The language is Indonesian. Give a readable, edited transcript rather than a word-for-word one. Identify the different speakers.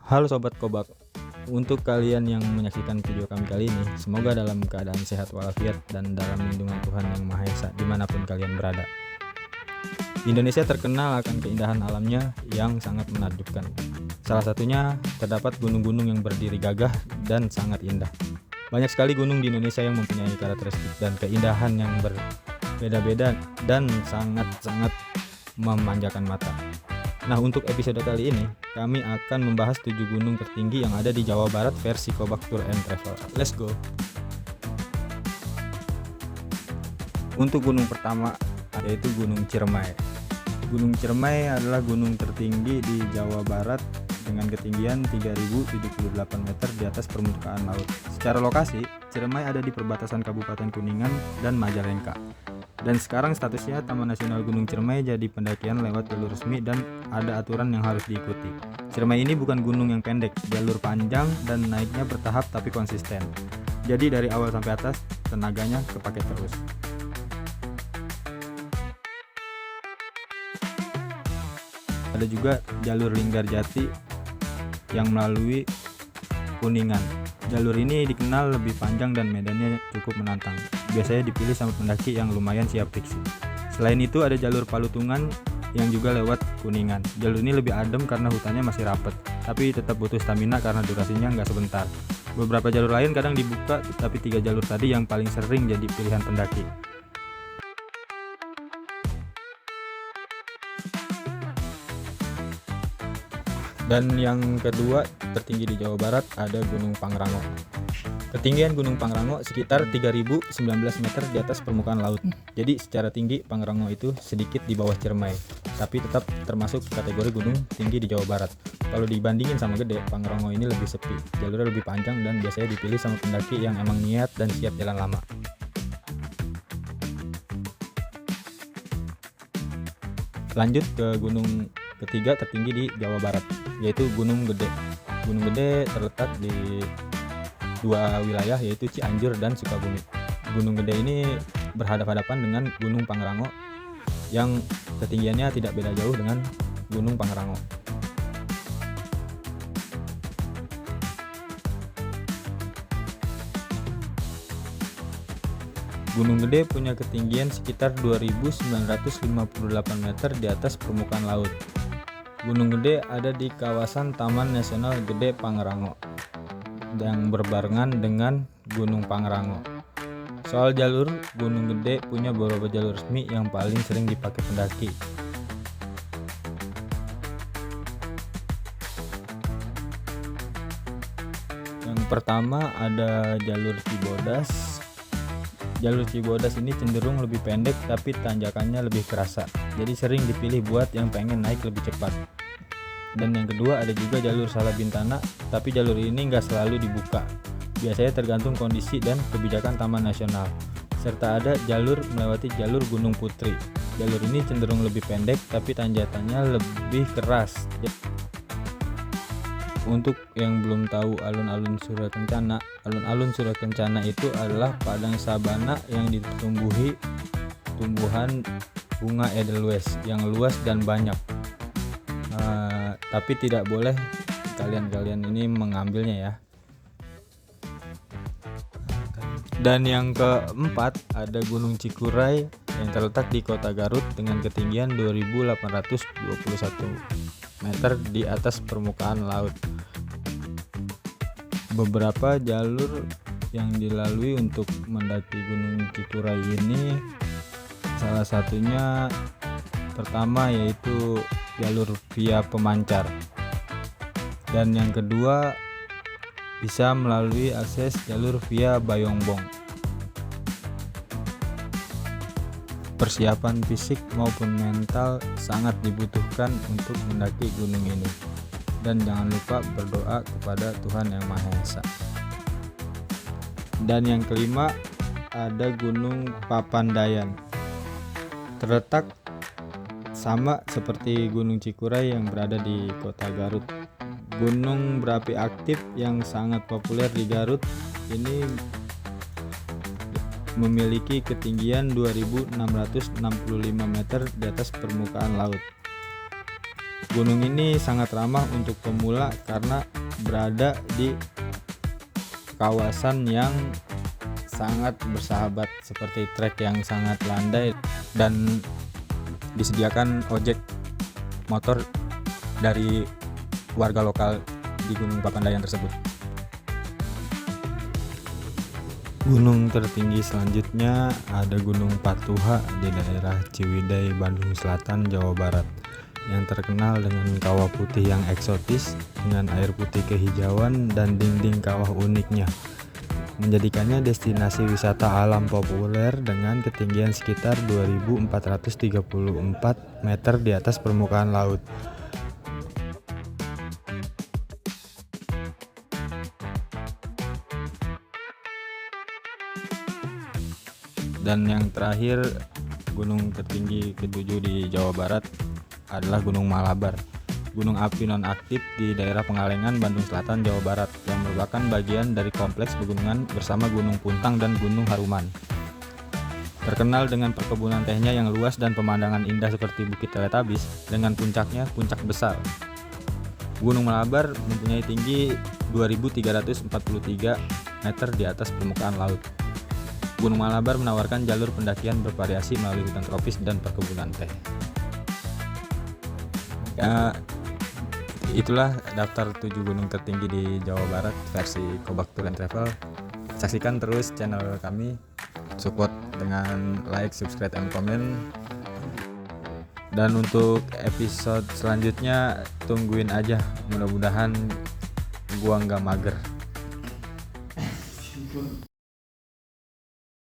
Speaker 1: Halo Sobat Kobak, untuk kalian yang menyaksikan video kami kali ini, semoga dalam keadaan sehat walafiat dan dalam lindungan Tuhan Yang Maha Esa dimanapun kalian berada. Indonesia terkenal akan keindahan alamnya yang sangat menakjubkan. Salah satunya terdapat gunung-gunung yang berdiri gagah dan sangat indah. Banyak sekali gunung di Indonesia yang mempunyai karakteristik dan keindahan yang berbeda-beda dan sangat-sangat memanjakan mata. Nah, untuk episode kali ini, kami akan membahas 7 gunung tertinggi yang ada di Jawa Barat versi Kobak Tour and Travel. Let's go! Untuk gunung pertama, yaitu Gunung Ciremai. Gunung Ciremai adalah gunung tertinggi di Jawa Barat dengan ketinggian 3078 meter di atas permukaan laut. Secara lokasi, Ciremai ada di perbatasan Kabupaten Kuningan dan Majalengka. Dan sekarang statusnya Taman Nasional Gunung Ciremai jadi pendakian lewat jalur resmi dan ada aturan yang harus diikuti. Ciremai ini bukan gunung yang pendek, jalur panjang dan naiknya bertahap tapi konsisten. Jadi dari awal sampai atas tenaganya kepake terus. Ada juga jalur Linggarjati yang melalui Kuningan. Jalur ini dikenal lebih panjang dan medannya cukup menantang. Biasanya dipilih sama pendaki yang lumayan siap friksi. Selain itu ada jalur Palutungan yang juga lewat Kuningan. Jalur ini lebih adem karena hutannya masih rapet, tapi tetap butuh stamina karena durasinya nggak sebentar. Beberapa jalur lain kadang dibuka, tapi 3 jalur tadi yang paling sering jadi pilihan pendaki. Dan yang kedua tertinggi di Jawa Barat ada Gunung Pangrango. Ketinggian Gunung Pangrango sekitar 3019 meter di atas permukaan laut. Jadi secara tinggi Pangrango itu sedikit di bawah Ciremai, tapi tetap termasuk kategori gunung tinggi di Jawa Barat. Kalau dibandingin sama Gede, Pangrango ini lebih sepi, jalurnya lebih panjang dan biasanya dipilih sama pendaki yang emang niat dan siap jalan lama. Lanjut ke gunung ketiga tertinggi di Jawa Barat, yaitu Gunung Gede. Gunung Gede terletak di 2 wilayah, yaitu Cianjur dan Sukabumi. Gunung Gede ini berhadapan-hadapan dengan Gunung Pangrango yang ketinggiannya tidak beda jauh dengan Gunung Pangrango. Gunung Gede punya ketinggian sekitar 2958 meter di atas permukaan laut. Gunung Gede ada di kawasan Taman Nasional Gede Pangrango yang berbarengan dengan Gunung Pangrango. Soal jalur, Gunung Gede punya beberapa jalur resmi yang paling sering dipakai pendaki. Yang pertama ada jalur Cibodas. Jalur Cibodas ini cenderung lebih pendek tapi tanjakannya lebih kerasa, jadi sering dipilih buat yang pengen naik lebih cepat. Dan yang kedua ada juga jalur Salabintana, tapi jalur ini nggak selalu dibuka, biasanya tergantung kondisi dan kebijakan Taman Nasional. Serta ada jalur melewati jalur Gunung Putri. Jalur ini cenderung lebih pendek tapi tanjakannya lebih keras. Untuk yang belum tahu alun-alun Surakencana, alun-alun Surakencana itu adalah padang sabana yang ditumbuhi tumbuhan bunga edelweiss yang luas dan banyak. Tapi tidak boleh kalian ini mengambilnya ya. Dan yang keempat ada Gunung Cikuray yang terletak di Kota Garut dengan ketinggian 2821 meter di atas permukaan laut. Beberapa jalur yang dilalui untuk mendaki Gunung Cikuray ini, salah satunya pertama yaitu jalur via Pemancar, dan yang kedua bisa melalui akses jalur via Bayongbong. Persiapan fisik maupun mental sangat dibutuhkan untuk mendaki gunung ini. Dan jangan lupa berdoa kepada Tuhan Yang Maha Esa. Dan yang kelima ada Gunung Papandayan. Terletak sama seperti Gunung Cikuray yang berada di Kota Garut. Gunung berapi aktif yang sangat populer di Garut ini memiliki ketinggian 2665 meter di atas permukaan laut. Gunung ini sangat ramah untuk pemula karena berada di kawasan yang sangat bersahabat, seperti trek yang sangat landai dan disediakan ojek motor dari warga lokal di Gunung Papandayan tersebut. Gunung tertinggi selanjutnya ada Gunung Patuha di daerah Ciwidey, Bandung Selatan, Jawa Barat, yang terkenal dengan kawah putih yang eksotis dengan air putih kehijauan dan dinding kawah uniknya, menjadikannya destinasi wisata alam populer dengan ketinggian sekitar 2.434 meter di atas permukaan laut. Dan yang terakhir, gunung tertinggi ketujuh di Jawa Barat adalah Gunung Malabar, gunung api non-aktif di daerah Pengalengan, Bandung Selatan, Jawa Barat, yang merupakan bagian dari kompleks pegunungan bersama Gunung Puntang dan Gunung Haruman. Terkenal dengan perkebunan tehnya yang luas dan pemandangan indah seperti Bukit Teletabis dengan puncaknya Puncak Besar. Gunung Malabar mempunyai tinggi 2.343 meter di atas permukaan laut. Gunung Malabar menawarkan jalur pendakian bervariasi melalui hutan tropis dan perkebunan teh. Ya, itulah daftar 7 gunung tertinggi di Jawa Barat versi Kobak Tour and Travel. Saksikan terus channel kami, support dengan like, subscribe, dan komen. Dan untuk episode selanjutnya tungguin aja, mudah-mudahan gua nggak mager.